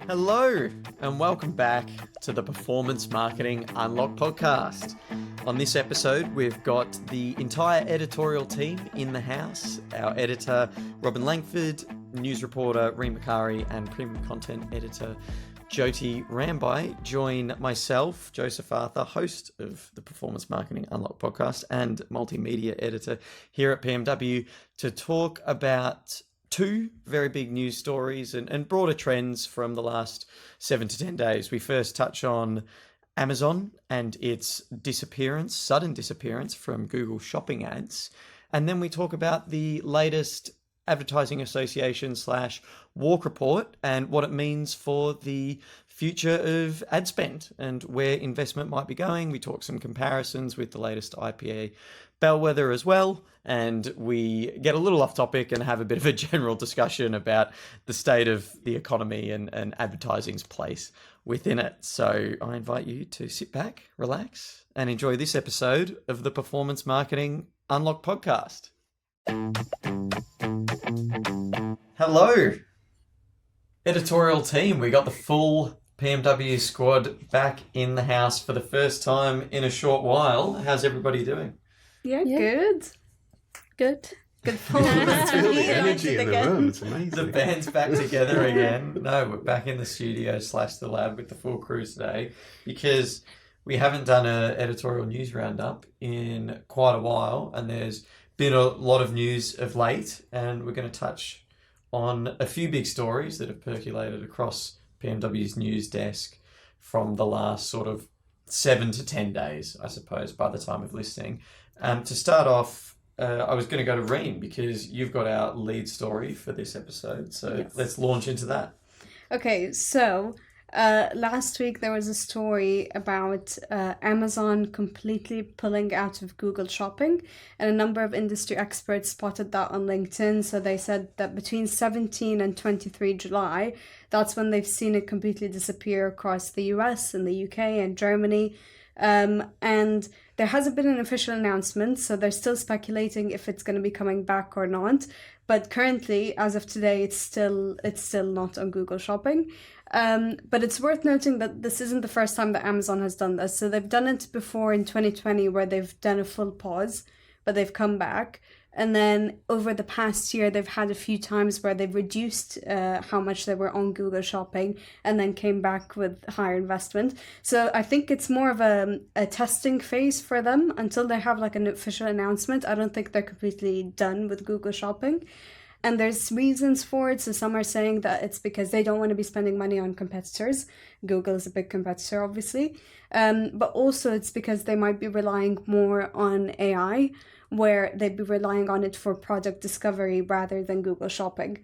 Hello, and welcome back to the Performance Marketing Unlocked podcast. On this episode, we've got the entire editorial team in the house. Our editor, Robin Langford, news reporter, Reem Bakari, and premium content editor, Jyoti Rambai, join myself, Joseph Arthur, host of the Performance Marketing Unlocked podcast and multimedia editor here at PMW, to talk about two very big news stories and broader trends from the last 7 to 10 days. We first touch on Amazon and its sudden disappearance from Google shopping ads. And then we talk about the latest Advertising Association / WARC report and what it means for the future of ad spend and where investment might be going. We talk some comparisons with the latest IPA Bellwether as well. And we get a little off topic and have a bit of a general discussion about the state of the economy and advertising's place within it. So I invite you to sit back, relax, and enjoy this episode of the Performance Marketing Unlocked podcast. Hello, editorial team. We got the full PMW squad back in the house for the first time in a short while. How's everybody doing? Yeah. Good. Feel the energy in the room. It's amazing. The band's back together again. No, we're back in the studio / the lab with the full crew today because we haven't done an editorial news roundup in quite a while, and there's been a lot of news of late, and we're going to touch on a few big stories that have percolated across PMW's news desk from the last sort of 7 to 10 days, I suppose, by the time of listening. To start off, I was going to go to Reem because you've got our lead story for this episode. So yes. Let's launch into that. Okay, so last week there was a story about Amazon completely pulling out of Google Shopping, and a number of industry experts spotted that on LinkedIn. So they said that between 17 and 23 July, that's when they've seen it completely disappear across the US and the UK and Germany. And there hasn't been an official announcement, so they're still speculating if it's going to be coming back or not. But currently, as of today, it's still not on Google Shopping. But it's worth noting that this isn't the first time that Amazon has done this. So they've done it before in 2020, where they've done a full pause, but they've come back. And then over the past year, they've had a few times where they've reduced how much they were on Google Shopping and then came back with higher investment. So I think it's more of a testing phase for them until they have like an official announcement. I don't think they're completely done with Google Shopping. And there's reasons for it. So some are saying that it's because they don't want to be spending money on competitors. Google is a big competitor, obviously. But also it's because they might be relying more on AI, where they'd be relying on it for product discovery rather than Google Shopping.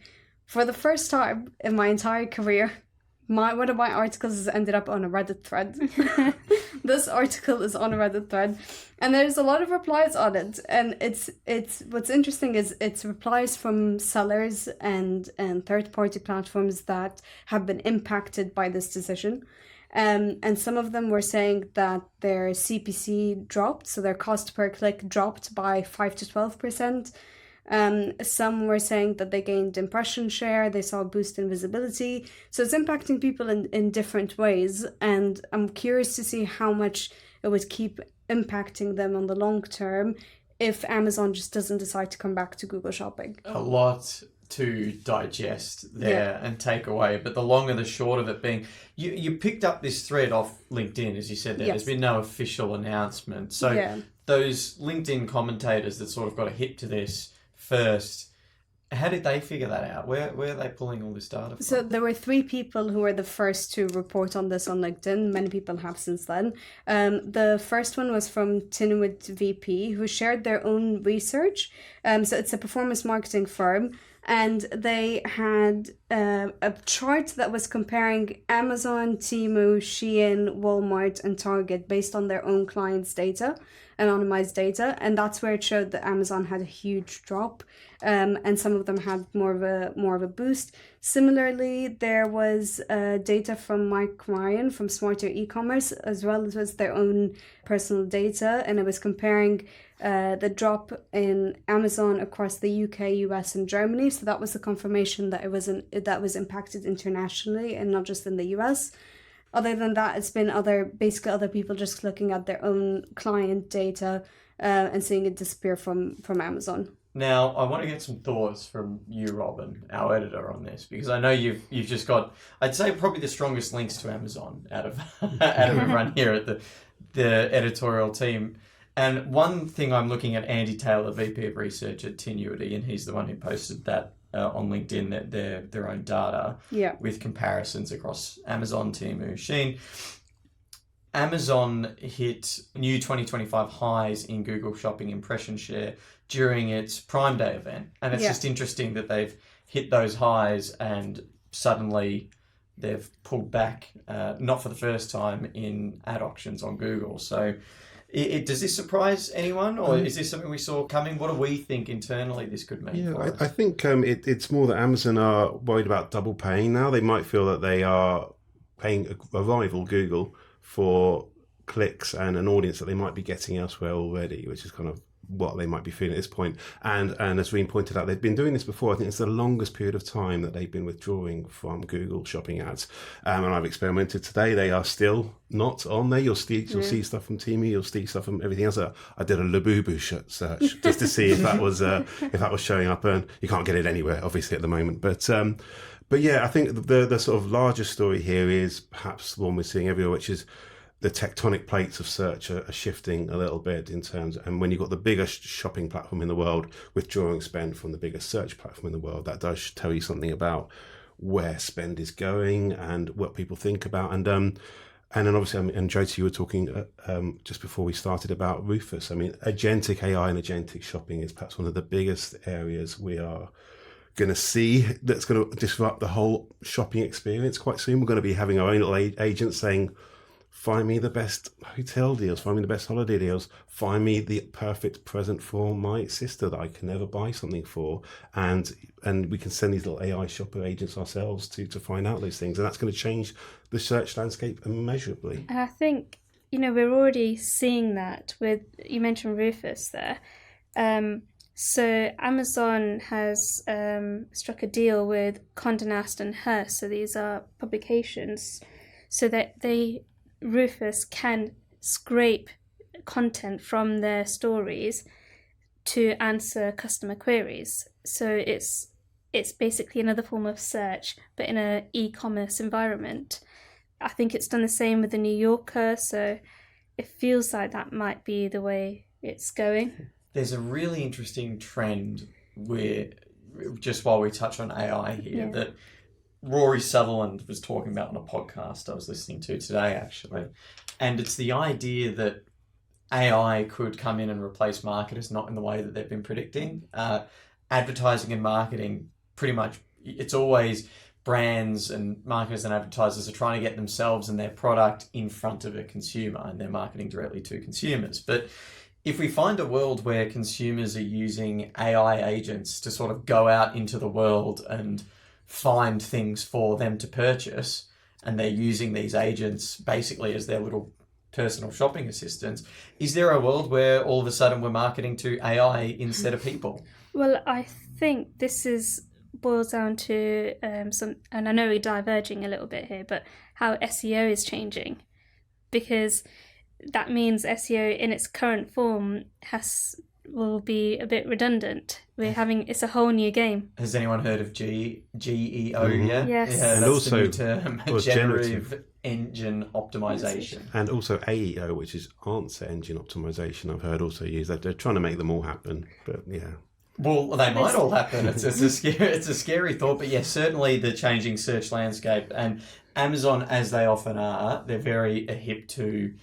For the first time in my entire career, one of my articles has ended up on a Reddit thread. This article is on a Reddit thread, and there's a lot of replies on it. And it's what's interesting is it's replies from sellers and third-party platforms that have been impacted by this decision. And some of them were saying that their CPC dropped, so their cost per click dropped by 5 to 12%. Some were saying that they gained impression share, they saw a boost in visibility. So it's impacting people in different ways. And I'm curious to see how much it would keep impacting them on the long term if Amazon just doesn't decide to come back to Google Shopping. A lot to digest there and take away, but the long and the short of it being, you picked up this thread off LinkedIn, as you said there. Yes. There's been no official announcement. So those LinkedIn commentators that sort of got a hit to this first, how did they figure that out? Where are they pulling all this data from? So there were 3 people who were the first to report on this on LinkedIn. Many people have since then. The first one was from Tinuit VP, who shared their own research. So it's a performance marketing firm. And they had a chart that was comparing Amazon, Temu, Shein, Walmart, and Target based on their own clients' data, anonymized data. And that's where it showed that Amazon had a huge drop, and some of them had more of a boost. Similarly, there was data from Mike Ryan from Smarter E-commerce, as well as their own personal data, and it was comparing the drop in Amazon across the UK, US, and Germany. So that was the confirmation that that was impacted internationally and not just in the US. Other than that, it's been other people just looking at their own client data and seeing it disappear from Amazon. Now, I want to get some thoughts from you, Robin, our editor, on this, because I know you've just got, I'd say, probably the strongest links to Amazon out of everyone here at the editorial team. And one thing I'm looking at, Andy Taylor, VP of Research at Tenuity, and he's the one who posted that on LinkedIn, that their own data with comparisons across Amazon, Temu, Shein. Amazon hit new 2025 highs in Google Shopping impression share during its Prime Day event. And it's just interesting that they've hit those highs and suddenly they've pulled back, not for the first time, in ad auctions on Google. So does this surprise anyone, or is this something we saw coming? What do we think internally this could mean for us? I think it's more that Amazon are worried about double paying now. They might feel that they are paying a rival, Google, for clicks and an audience that they might be getting elsewhere already, which is kind of what they might be feeling at this point. And as Reem pointed out, they've been doing this before. I think it's the longest period of time that they've been withdrawing from Google shopping ads. And I've experimented today. They are still not on there. You'll see stuff from Temu. You'll see stuff from everything else. I did a Labubu search just to see if that was showing up. And you can't get it anywhere, obviously, at the moment. But yeah, I think the sort of larger story here is perhaps the one we're seeing everywhere, which is the tectonic plates of search are shifting a little bit in terms, and when you've got the biggest shopping platform in the world withdrawing spend from the biggest search platform in the world, that does tell you something about where spend is going and what people think about. And then obviously, and Jyoti, you were talking just before we started about Rufus. I mean, agentic AI and agentic shopping is perhaps one of the biggest areas we are going to see that's going to disrupt the whole shopping experience quite soon. We're going to be having our own little agents saying, find me the best hotel deals, find me the best holiday deals, find me the perfect present for my sister that I can never buy something for. And we can send these little AI shopper agents ourselves to find out those things. And that's going to change the search landscape immeasurably. And I think, we're already seeing that with, you mentioned Rufus there. So Amazon has struck a deal with Condé Nast and Hearst. So these are publications so that Rufus can scrape content from their stories to answer customer queries. So it's basically another form of search, but in an e-commerce environment. I think it's done the same with the New Yorker, so it feels like that might be the way it's going. There's a really interesting trend where, just while we touch on AI here, that Rory Sutherland was talking about on a podcast I was listening to today, actually. And it's the idea that AI could come in and replace marketers, not in the way that they've been predicting. Advertising and marketing, pretty much, it's always brands and marketers and advertisers are trying to get themselves and their product in front of a consumer, and they're marketing directly to consumers. But if we find a world where consumers are using AI agents to sort of go out into the world and find things for them to purchase, and they're using these agents basically as their little personal shopping assistants, is there a world where all of a sudden we're marketing to AI instead of people? Well, I think this boils down to and I know we're diverging a little bit here, but how SEO is changing, because that means SEO in its current form will be a bit redundant. It's a whole new game. Has anyone heard of GEO yet? Yes. Yeah, and that's also the new term, generative engine optimization. And also AEO, which is answer engine optimization, I've heard also used. They're trying to make them all happen, but yeah. Well, they might all happen. It's a scary thought, but yes, certainly the changing search landscape, and Amazon, as they often are, they're very hip to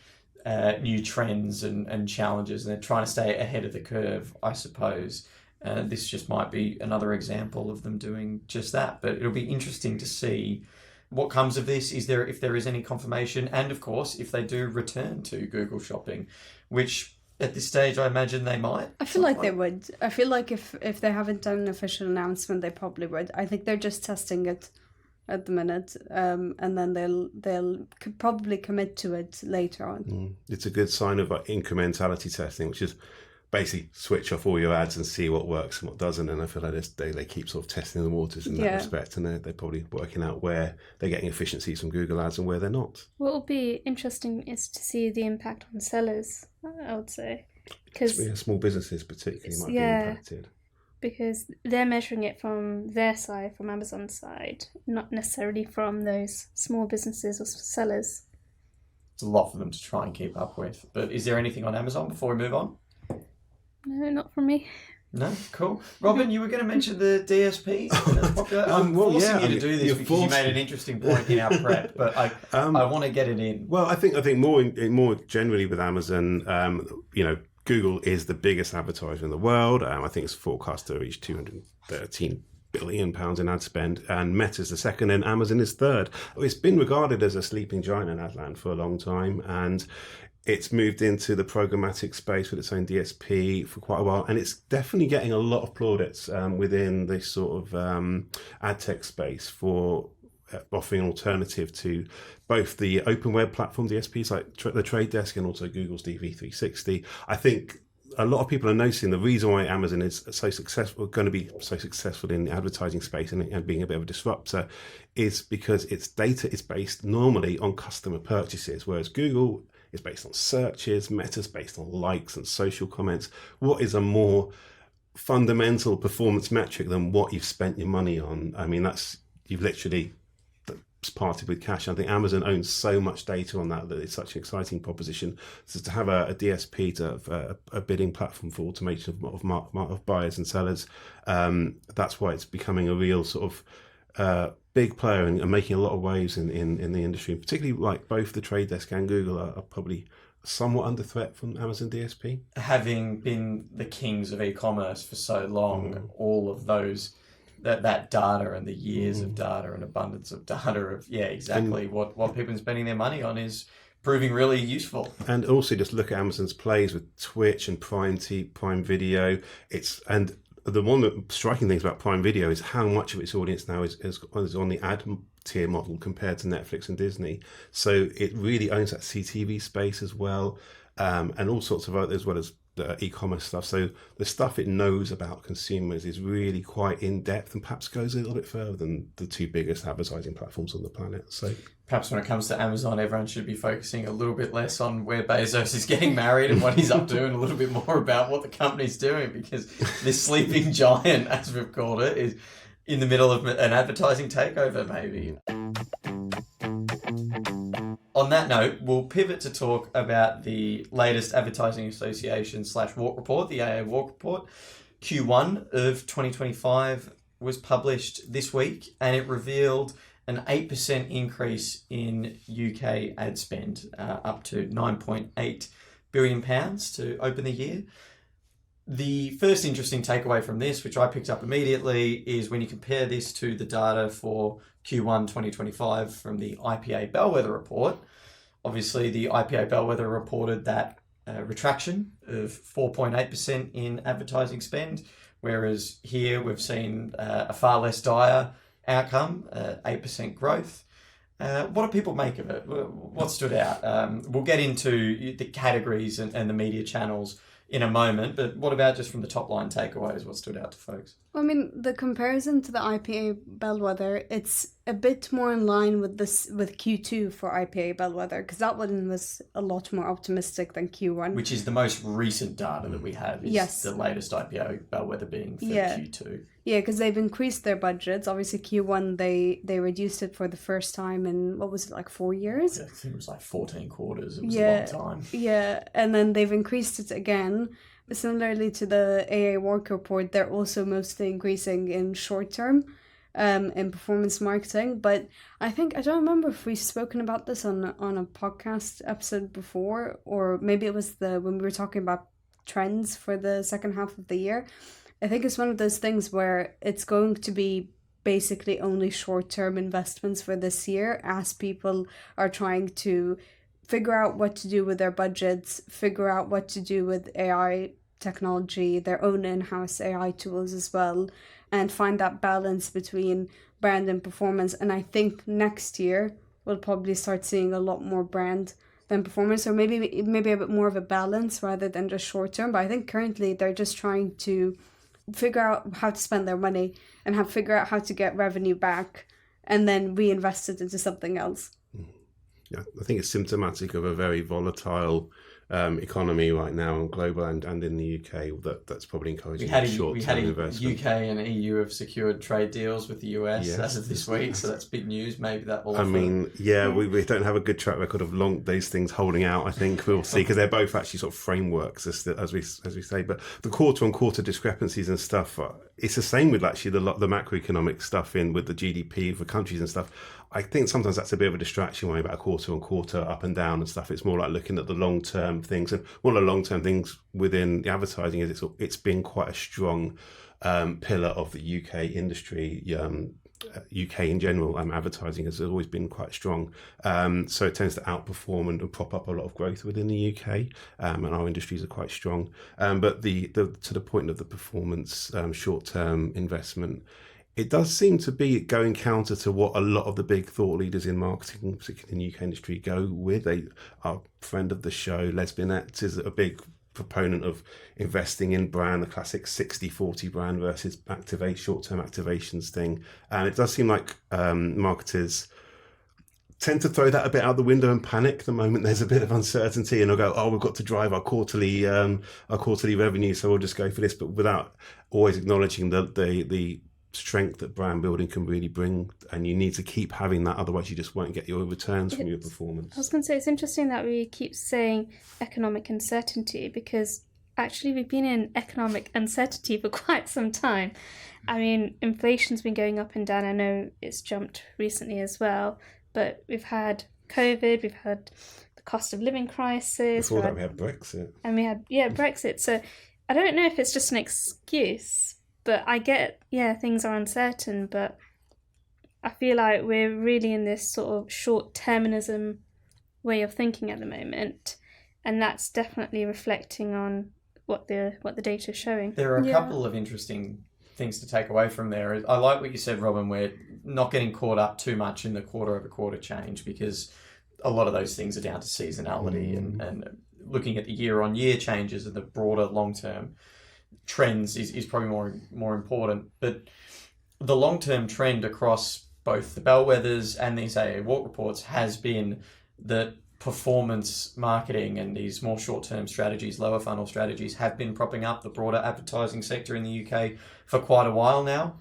new trends and challenges, and they're trying to stay ahead of the curve, I suppose. This just might be another example of them doing just that, but it'll be interesting to see what comes of this. If there is any confirmation, and of course, if they do return to Google Shopping, which at this stage, I imagine they might. I feel like they would. I feel like if they haven't done an official announcement, they probably would. I think they're just testing it at the minute, and then they'll probably commit to it later on. It's a good sign of incrementality testing, which is basically switch off all your ads and see what works and what doesn't. And I feel like they keep sort of testing the waters in that respect, and they're probably working out where they're getting efficiencies from Google Ads and where they're not. What will be interesting is to see the impact on sellers, I would say. Because small businesses particularly might be impacted. Because they're measuring it from their side, from Amazon's side, not necessarily from those small businesses or sellers. It's a lot for them to try and keep up with. But is there anything on Amazon before we move on? No, not from me. No, cool. Robin, you were going to mention the DSPs. I'm forcing you to do this because you made an interesting point in our prep, but I want to get it in. Well, I think more generally with Amazon, Google is the biggest advertiser in the world. I think it's forecast to reach £213 billion in ad spend, and Meta's the second, and Amazon is third. It's been regarded as a sleeping giant in Adland for a long time, and it's moved into the programmatic space with its own DSP for quite a while, and it's definitely getting a lot of plaudits within this sort of ad tech space for offering an alternative to both the open web platform DSPs like the Trade Desk and also Google's DV360. I think a lot of people are noticing the reason why Amazon is so successful, going to be so successful in the advertising space and being a bit of a disruptor, is because its data is based normally on customer purchases, whereas Google is based on searches, Meta's based on likes and social comments. What is a more fundamental performance metric than what you've spent your money on? I mean, you've literally parted with cash. I think Amazon owns so much data on that it's such an exciting proposition. So to have a DSP, to have a bidding platform for automation of buyers and sellers, that's why it's becoming a real sort of big player and making a lot of waves in the industry. Particularly like both the Trade Desk and Google are probably somewhat under threat from Amazon DSP. Having been the kings of e-commerce for so long, all of those that data and the years of data and abundance of data of what people are spending their money on is proving really useful. And also just look at Amazon's plays with Twitch and Prime Video. The one striking things about Prime Video is how much of its audience now is on the ad tier model compared to Netflix and Disney. So it really owns that CTV space as well, and all sorts of other, as well as the e-commerce stuff. So the stuff it knows about consumers is really quite in-depth and perhaps goes a little bit further than the two biggest advertising platforms on the planet. So perhaps when it comes to Amazon, everyone should be focusing a little bit less on where Bezos is getting married and what he's up to, and a little bit more about what the company's doing, because this sleeping giant, as we've called it, is in the middle of an advertising takeover, maybe. On that note, we'll pivot to talk about the latest Advertising Association / WARC report, the AA WARC report. Q1 of 2025 was published this week, and it revealed an 8% increase in UK ad spend, up to £9.8 billion to open the year. The first interesting takeaway from this, which I picked up immediately, is when you compare this to the data for Q1 2025 from the IPA Bellwether report. Obviously, the IPA Bellwether reported that retraction of 4.8% in advertising spend, whereas here we've seen a far less dire outcome, 8% growth. What do people make of it? What stood out? We'll get into the categories and the media channels in a moment, but what about just from the top line takeaways? What stood out to folks? I mean, the comparison to the IPA Bellwether, it's a bit more in line with Q2 for IPA Bellwether, because that one was a lot more optimistic than Q1. Which is the most recent data that we have, is the latest IPA Bellwether being for Q2. Yeah, because they've increased their budgets. Obviously, Q1, they reduced it for the first time in, what was it, like 4 years? Yeah, I think it was like 14 quarters. It was a long time. Yeah, and then they've increased it again. Similarly to the AA WARC report, they're also mostly increasing in short term in performance marketing. But I don't remember if we've spoken about this on a podcast episode before, or maybe it was when we were talking about trends for the second half of the year. I think it's one of those things where it's going to be basically only short-term investments for this year, as people are trying to figure out what to do with their budgets, figure out what to do with AI technology, their own in-house AI tools as well, and find that balance between brand and performance. And I think next year we'll probably start seeing a lot more brand than performance, or maybe a bit more of a balance rather than just short term. But I think currently they're just trying to figure out how to spend their money and figure out how to get revenue back and then reinvest it into something else. Yeah, I think it's symptomatic of a very volatile economy right now on global and in the UK. That's probably encouraging short-term investment. UK and EU have secured trade deals with the US as of this week, so that's big news. Maybe that will. We don't have a good track record of these things holding out. I think we'll see, because they're both actually sort of frameworks, as we say. But the quarter-on-quarter discrepancies and stuff, it's the same with actually the macroeconomic stuff with the GDP for countries and stuff. I think sometimes that's a bit of a distraction worrying about quarter-on-quarter up and down and stuff. It's more like looking at the long-term things. And one of the long-term things within the advertising is it's been quite a strong pillar of the UK industry. UK in general, advertising has always been quite strong. So it tends to outperform and prop up a lot of growth within the UK, and our industries are quite strong. But to the point of the performance short-term investment, it does seem to be going counter to what a lot of the big thought leaders in marketing, particularly in the UK industry, go with. Our friend of the show, Les Binet, is a big proponent of investing in brand, the classic 60-40 brand versus short-term activations thing. And it does seem like marketers tend to throw that a bit out the window and panic the moment there's a bit of uncertainty, and they'll go, we've got to drive our quarterly revenue, so we'll just go for this, but without always acknowledging the strength that brand building can really bring, and you need to keep having that, otherwise you just won't get your returns from your performance. I was going to say, it's interesting that we keep saying economic uncertainty, because actually we've been in economic uncertainty for quite some time. I mean, inflation's been going up and down. I know it's jumped recently as well, but we've had COVID, we've had the cost of living crisis. Before that we had Brexit. And we had Brexit. So I don't know if it's just an excuse, but I get, things are uncertain, but I feel like we're really in this sort of short-termism way of thinking at the moment, and that's definitely reflecting on what the data is showing. There are a couple of interesting things to take away from there. I like what you said, Robin, we're not getting caught up too much in the quarter-over-quarter change, because a lot of those things are down to seasonality and looking at the year-on-year changes and the broader long-term trends is probably more important. But the long-term trend across both the bellwethers and these AA WARC reports has been that performance marketing and these more short-term strategies, lower funnel strategies, have been propping up the broader advertising sector in the UK for quite a while now.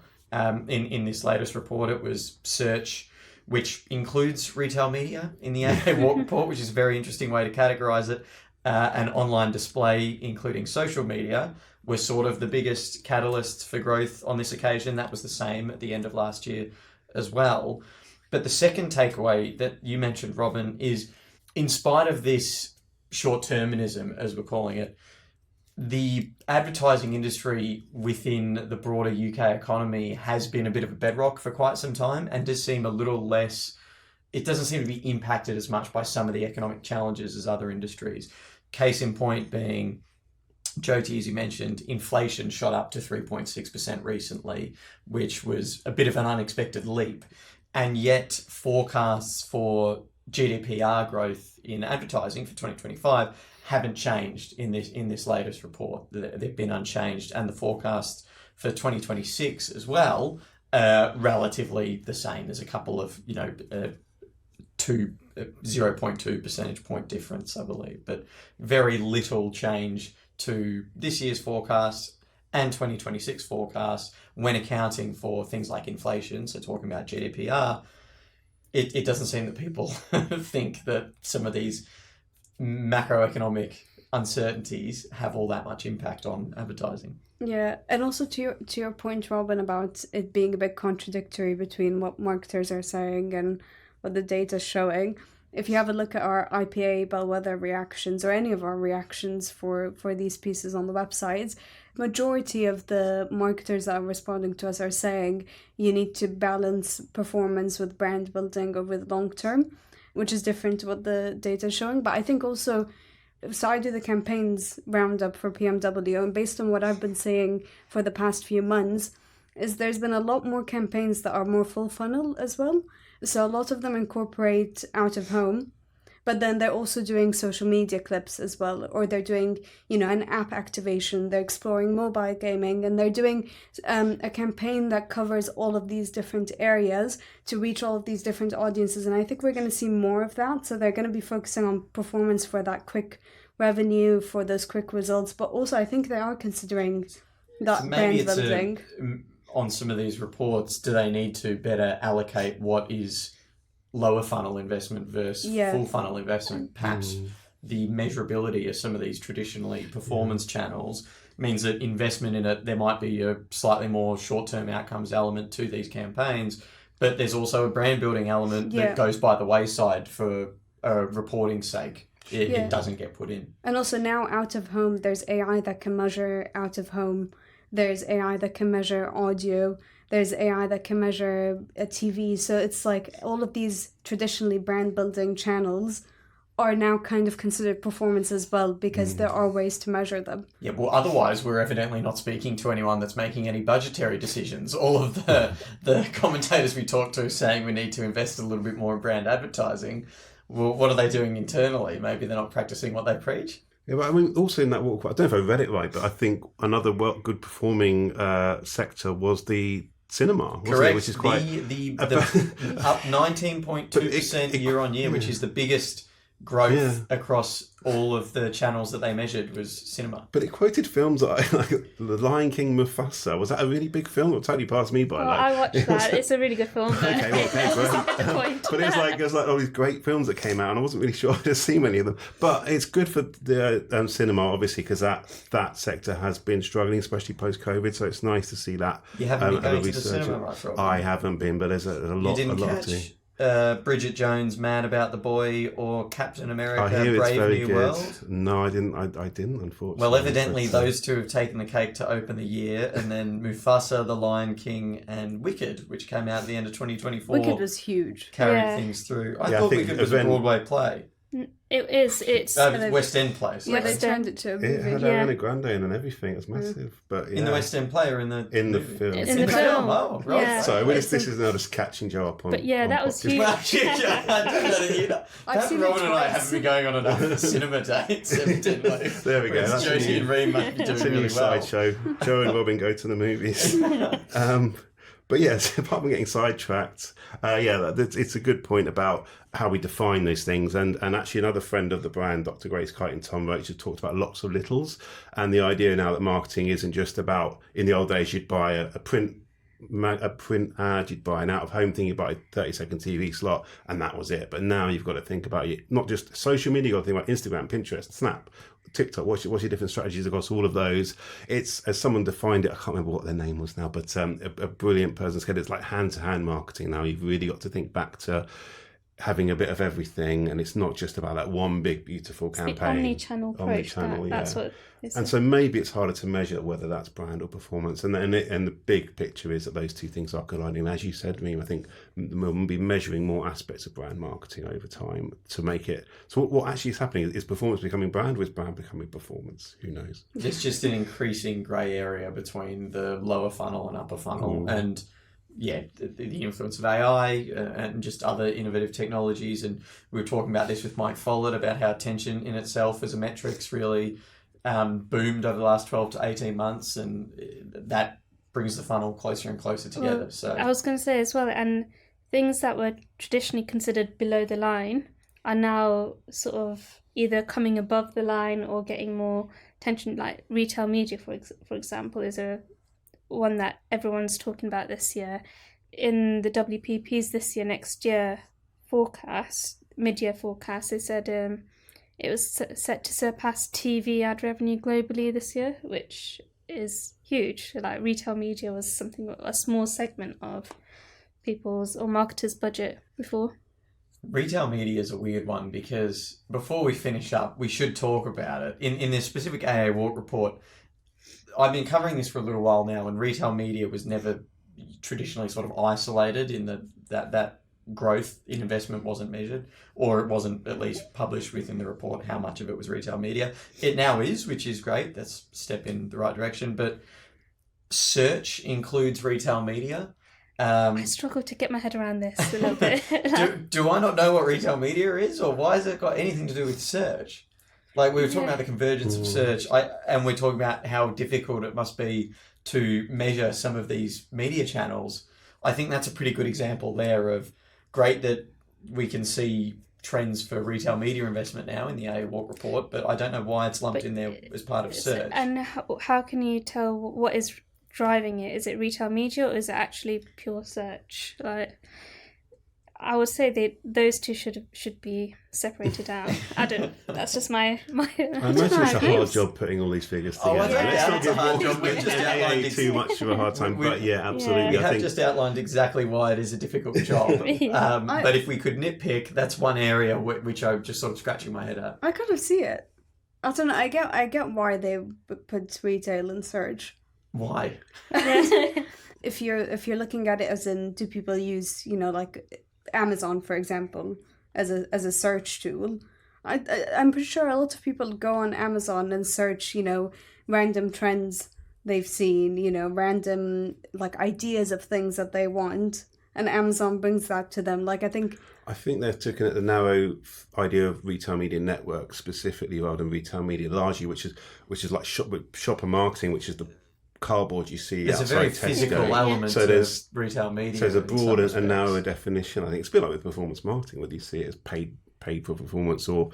In this latest report, it was search, which includes retail media in the AA WARC report, which is a very interesting way to categorise it, and online display, including social media, were sort of the biggest catalysts for growth on this occasion. That was the same at the end of last year as well. But the second takeaway that you mentioned, Robin, is in spite of this short-termism, as we're calling it, the advertising industry within the broader UK economy has been a bit of a bedrock for quite some time, and does seem a little less, it doesn't seem to be impacted as much by some of the economic challenges as other industries. Case in point being, Jyoti, as you mentioned, inflation shot up to 3.6% recently, which was a bit of an unexpected leap. And yet forecasts for GDPR growth in advertising for 2025 haven't changed in this latest report. They've been unchanged, and the forecasts for 2026 as well relatively the same. There's a couple of 0.2 percentage point difference, I believe, but very little change to this year's forecast and 2026 forecast when accounting for things like inflation. So talking about GDPR, it doesn't seem that people think that some of these macroeconomic uncertainties have all that much impact on advertising. Yeah, and also to your point, Robin, about it being a bit contradictory between what marketers are saying and what the data is showing. If you have a look at our IPA Bellwether reactions, or any of our reactions for these pieces on the websites, majority of the marketers that are responding to us are saying you need to balance performance with brand building or with long term, which is different to what the data is showing. But I think also, so I do the campaigns roundup for PMW, and based on what I've been seeing for the past few months, is there's been a lot more campaigns that are more full funnel as well. So a lot of them incorporate out of home, but then they're also doing social media clips as well, or they're doing, an app activation, they're exploring mobile gaming, and they're doing a campaign that covers all of these different areas to reach all of these different audiences. And I think we're going to see more of that. So they're going to be focusing on performance for that quick revenue, for those quick results, but also I think they are considering that So maybe brand building. on some of these reports, do they need to better allocate what is lower funnel investment versus full funnel investment? Perhaps the measurability of some of these traditionally performance channels means that investment in it, there might be a slightly more short-term outcomes element to these campaigns, but there's also a brand building element that goes by the wayside for reporting's sake. It doesn't get put in. And also now out of home, there's AI that can measure out of home. There's AI that can measure audio. There's AI that can measure a TV. So it's like all of these traditionally brand building channels are now kind of considered performance as well, because there are ways to measure them. Yeah, well, otherwise we're evidently not speaking to anyone that's making any budgetary decisions. All of the commentators we talk to saying we need to invest a little bit more in brand advertising. Well, what are they doing internally? Maybe they're not practicing what they preach. Yeah, but I mean, also in that walk, I don't know if I read it right, but I think another good performing sector was the cinema, wasn't Correct. it? Which is quite the up 19.2% year on year, which is the biggest growth across all of the channels that they measured was cinema. But it quoted films that like The Lion King, Mufasa. Was that a really big film? It totally passed me by. Well, I watched that. It's a really good film. Okay, great. But it was like all these great films that came out, and I wasn't really sure I'd seen many of them. But it's good for the cinema, obviously, because that sector has been struggling, especially post-COVID. So it's nice to see that. You haven't been going to the cinema, right, Rob? I haven't been, but there's a lot. You didn't catch Bridget Jones' Mad About the Boy or Captain America: I hear Brave it's very New good. World? No, I didn't. I didn't, unfortunately. Well, evidently those two have taken the cake to open the year, and then Mufasa, The Lion King, and Wicked, which came out at the end of 2024. Wicked was huge. Carried things through. I I thought think Wicked was a Broadway play. It is. It's West End play. Yeah, they turned it to a It movie. had Ariana Grande in and everything. It was massive. But In the West End play or in the movie? film. It's in the film. Oh, right. Yeah. Sorry, this is now just catching Joe up on. But yeah, on that was podcast. huge. I've seen it Rowan and I twice. haven't been going on enough cinema dates, evidently. There we go. Whereas That's Josie and Reem must be It's a doing new really well. sideshow. Joe and Robin go to the movies. But yes, apart from getting sidetracked, it's a good point about how we define those things. And actually another friend of the brand, Dr. Grace Kite and Tom Roach, have talked about lots of littles. And the idea now that marketing isn't just about, in the old days, you'd buy a print ad, you'd buy an out-of-home thing, you'd buy a 30-second TV slot, and that was it. But now you've got to think about it, not just social media, you've got to think about Instagram, Pinterest, Snap, TikTok. What's your different strategies across all of those? It's, as someone defined it, I can't remember what their name was now, but a brilliant person said it's like hand-to-hand marketing now. You've really got to think back to having a bit of everything, and it's not just about that one big beautiful campaign. The omni-channel approach. That's what. And so maybe it's harder to measure whether that's brand or performance. And the big picture is that those two things are colliding. As you said, Reem, I think we'll be measuring more aspects of brand marketing over time to make it. So what actually is happening is performance becoming brand, or is brand becoming performance? Who knows? There's just an increasing grey area between the lower funnel and upper funnel. And the influence of AI and just other innovative technologies. And we were talking about this with Mike Follett about how attention in itself as a metrics really boomed over the last 12 to 18 months, and that brings the funnel closer and closer together. Well, So I was going to say as well, and things that were traditionally considered below the line are now sort of either coming above the line or getting more attention. Like retail media, for example, is one that everyone's talking about this year. In the WPP's this year, next year mid-year forecast, they said it was set to surpass TV ad revenue globally this year, which is huge. Like retail media was a small segment of people's or marketers' budget before. retail media is a weird one, because before we finish up, we should talk about it. In this specific AA WARC report, I've been covering this for a little while now, and retail media was never traditionally sort of isolated in that growth in investment wasn't measured, or it wasn't at least published within the report how much of it was retail media. It now is, which is great. That's a step in the right direction. But search includes retail media. I struggle to get my head around this a little bit. do I not know what retail media is, or why has it got anything to do with search? Like, we were talking about the convergence of search, and we're talking about how difficult it must be to measure some of these media channels. I think that's a pretty good example there of great that we can see trends for retail media investment now in the WARC report, but I don't know why it's lumped in there as part of search. And how can you tell what is driving it? Is it retail media or is it actually pure search? Like, I would say that those two should be separated out. I don't. That's just my. I imagine it's a hard job putting all these figures together. It's a hard job. We've just outlined too much of a hard time, but yeah, absolutely. We have just outlined exactly why it is a difficult job. But if we could nitpick, that's one area which I'm just sort of scratching my head at. I kind of see it. I don't know. I get why they put retail in search. Why? If you're looking at it as in, do people use like Amazon, for example, as a search tool? I'm pretty sure a lot of people go on Amazon and search, random trends they've seen, random like ideas of things that they want, and Amazon brings that to them. Like, I think they've taken at the narrow idea of retail media network specifically rather than retail media largely, which is like shopper marketing, which is the cardboard you see there's outside a very Tesco. Physical element to retail media. So there's a broad and narrower definition. I think it's a bit like with performance marketing, whether you see it as paid for performance or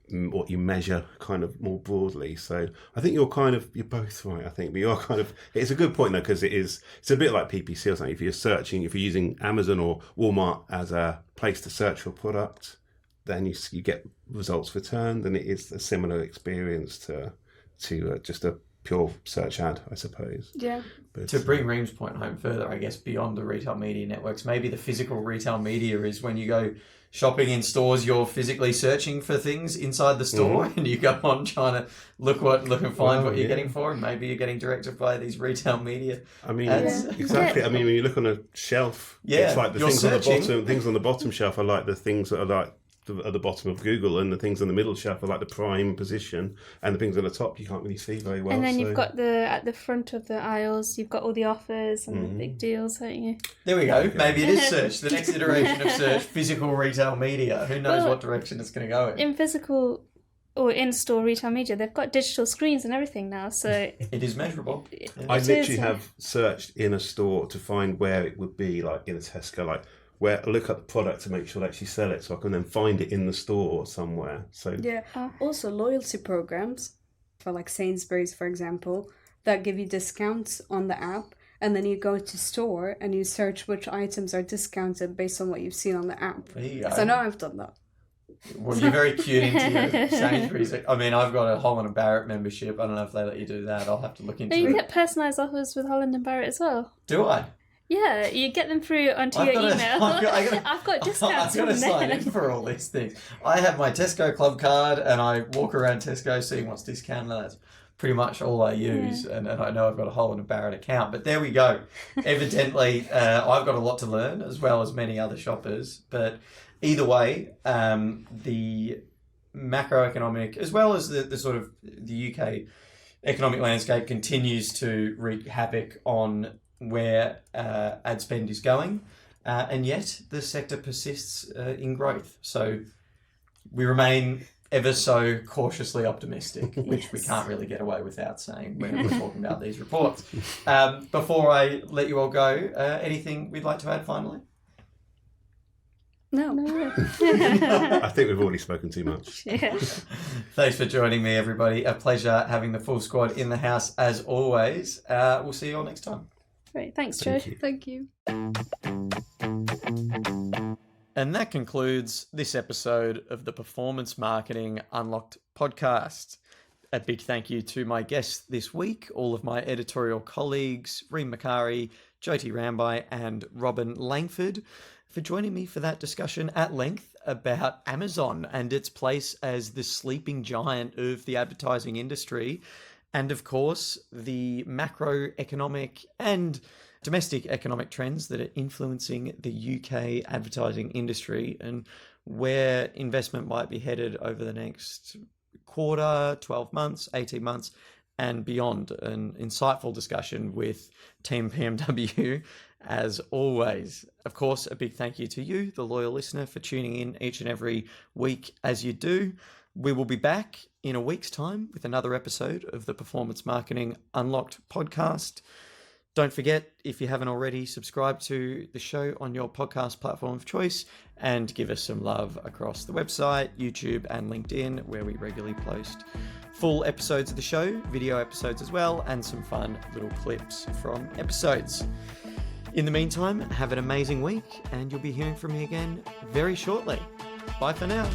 what you measure kind of more broadly. So I think you're both right, I think, but it's a good point though, because it's a bit like PPC or something. If you're using Amazon or Walmart as a place to search for a product, then you get results returned, and it is a similar experience to just a pure search ad, I suppose. Yeah. But, to bring Reem's point home further, I guess, beyond the retail media networks, maybe the physical retail media is when you go shopping in stores, you're physically searching for things inside the store, and you go on trying to look and find what you're getting for, and maybe you're getting directed by these retail media. I mean, exactly. I mean, when you look on a shelf, it's like the things on the bottom shelf are like the things that are like at the bottom of Google, and the things on the middle shelf are like the prime position, and the things on the top you can't really see very well. And then you've got at the front of the aisles, you've got all the offers and the big deals, haven't you? There we go. Maybe it is search. The next iteration of search, physical retail media. Who knows what direction it's going to go in? In physical or in-store retail media, they've got digital screens and everything now, so it is measurable. I literally have searched in a store to find where it would be, like in a Tesco, like where I look at the product to make sure they actually sell it, so I can then find it in the store somewhere. So yeah. Also, loyalty programs for like Sainsbury's, for example, that give you discounts on the app, and then you go to store and you search which items are discounted based on what you've seen on the app. There you go. So now I've done that. Well, you're very cute into your Sainsbury's. I mean, I've got a Holland & Barrett membership. I don't know if they let you do that. I'll have to look into it. You get personalised offers with Holland & Barrett as well. Do I? Yeah, you get them through onto your email. I've got discounts. I've got to sign in for all these things. I have my Tesco Club card, and I walk around Tesco seeing what's discounted. That's pretty much all I use, and I know I've got a Holland & Barrett account. But there we go. Evidently, I've got a lot to learn, as well as many other shoppers. But either way, the macroeconomic, as well as the sort of the UK economic landscape, continues to wreak havoc on where ad spend is going, and yet the sector persists in growth. So we remain ever so cautiously optimistic, which we can't really get away without saying when we're talking about these reports. Before I let you all go, anything we'd like to add finally? No. I think we've already spoken too much. Yeah. Thanks for joining me, everybody. A pleasure having the full squad in the house as always. We'll see you all next time. Great. Thanks, Joe. Thank you. And that concludes this episode of the Performance Marketing Unlocked podcast. A big thank you to my guests this week, all of my editorial colleagues, Reem Macari, Jyoti Rambai, and Robin Langford, for joining me for that discussion at length about Amazon and its place as the sleeping giant of the advertising industry. And of course, the macroeconomic and domestic economic trends that are influencing the UK advertising industry and where investment might be headed over the next quarter, 12 months, 18 months, and beyond. An insightful discussion with Team PMW as always. Of course, a big thank you to you, the loyal listener, for tuning in each and every week as you do. We will be back in a week's time with another episode of the Performance Marketing Unlocked podcast. Don't forget, if you haven't already, subscribe to the show on your podcast platform of choice and give us some love across the website, YouTube, and LinkedIn, where we regularly post full episodes of the show, video episodes as well, and some fun little clips from episodes. In the meantime, have an amazing week, and you'll be hearing from me again very shortly. Bye for now.